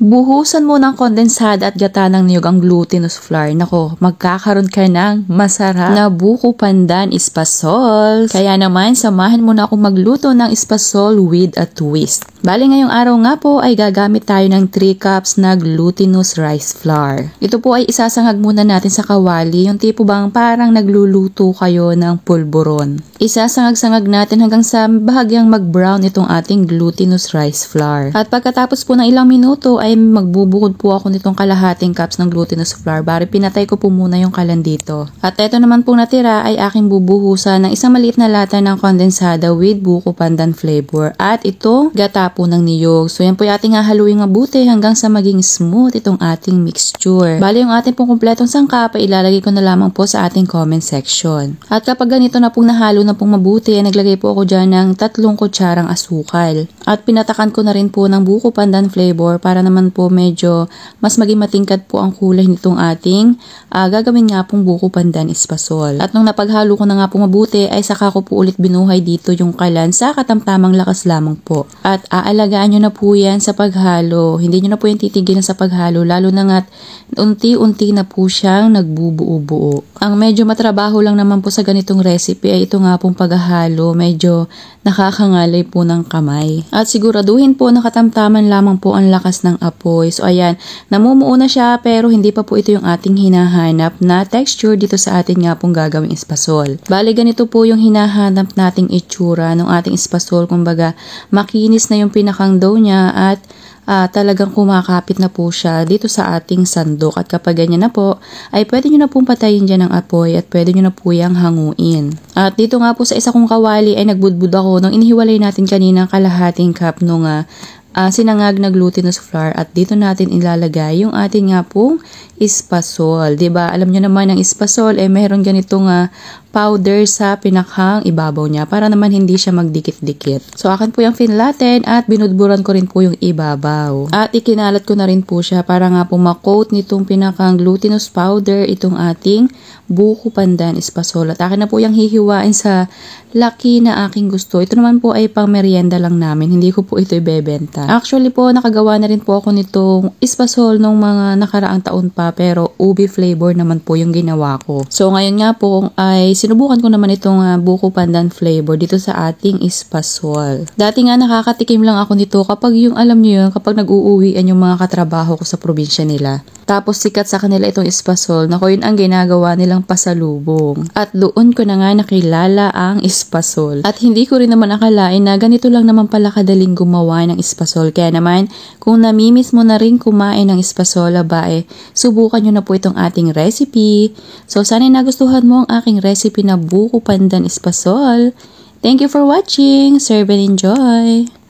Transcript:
Buhusan mo ng kondensada at gata ng niyog ang glutinous flour. Nako, magkakaroon ka ng masarap na buko pandan espasol. Kaya naman, samahan mo na akong magluto ng espasol with a twist. Bali ngayong araw nga po ay gagamit tayo ng 3 cups na glutinous rice flour. Ito po ay isasangag muna natin sa kawali, yung tipo bang parang nagluluto kayo ng pulburon. Isasangag-sangag natin hanggang sa bahagyang mag-brown itong ating glutinous rice flour. At pagkatapos po ng ilang minuto ay magbubukod po ako nitong kalahating cups ng glutinous flour. Bari pinatay ko po muna yung kalan dito. At ito naman po natira ay aking bubuhusan ng isang maliit na lata ng kondensada with buko pandan flavor. At ito, gata po ng niyog. So yan po yung ating hahaluin mabuti hanggang sa maging smooth itong ating mixture. Bali yung ating pong kumpletong sangkap ay ilalagay ko na lamang po sa ating comment section. At kapag ganito na pong nahalo na pong mabuti, ay naglagay po ako dyan ng 3 kutsarang asukal. At pinatakan ko na rin po ng buko pandan flavor para naman po medyo mas maging matingkad po ang kulay nitong ating gagawin nga pong buko pandan espasol. At nung napaghalo ko na nga pong mabuti, ay saka ko po ulit binuhay dito yung kalan sa katamtamang lakas lamang po. At aalagaan nyo na po yan sa paghalo. Hindi nyo na po yan titigilan sa paghalo, lalo na nga't unti-unti na po siyang nagbubuo-buo. Ang medyo matrabaho lang naman po sa ganitong recipe ay ito nga pong paghahalo. Medyo nakakangalay po ng kamay. At siguraduhin po na katamtaman lamang po ang lakas ng apoy. So ayan, namumuo na siya pero hindi pa po ito yung ating hinahanap na texture dito sa atin nga pong gagawing espasol. Bali ganito po yung hinahanap nating itsura ng ating espasol. Kumbaga makinis na yung pinakang dough niya at talagang kumakapit na po siya dito sa ating sandok. At kapag ganyan na po, ay pwede nyo na pong patayin dyan ng apoy at pwede nyo na po yung hanguin. At dito nga po sa isa kong kawali ay nagbudbud ako nung inihiwalay natin kanina kalahating cup nung sinangag na glutinous flour at dito natin ilalagay yung ating nga pong espasol. Diba? Alam nyo naman ang espasol ay meron ganitong powder sa pinakang ibabaw niya para naman hindi siya magdikit-dikit. So akin po yung finlaten at binudburan ko rin po yung ibabaw. At ikinalat ko na rin po siya para nga po makoat nitong pinakang glutinous powder itong ating buko pandan espasol. At akin na po yung hihiwain sa laki na aking gusto. Ito naman po ay pang merienda lang namin. Hindi ko po ito ibebenta. Actually po nakagawa na rin po ako nitong espasol nung mga nakaraang taon pa pero ubi flavor naman po yung ginawa ko. So ngayon nga po ay sinubukan ko naman itong buko pandan flavor dito sa ating espasol. Dati nga nakakatikim lang ako nito kapag yung alam niyo yun, kapag nag-uuwian yung mga katrabaho ko sa probinsya nila. Tapos sikat sa kanila itong espasol na yun ang ginagawa nilang pasalubong. At doon ko na nga nakilala ang espasol. At hindi ko rin naman akalain na ganito lang naman pala kadaling gumawa ng espasol. Kaya naman kung namimiss mo na rin kumain ng espasol, subukan nyo na po itong ating recipe. So sana nagustuhan mo ang aking recipe na buko pandan espasol. Thank you for watching. Serve and enjoy!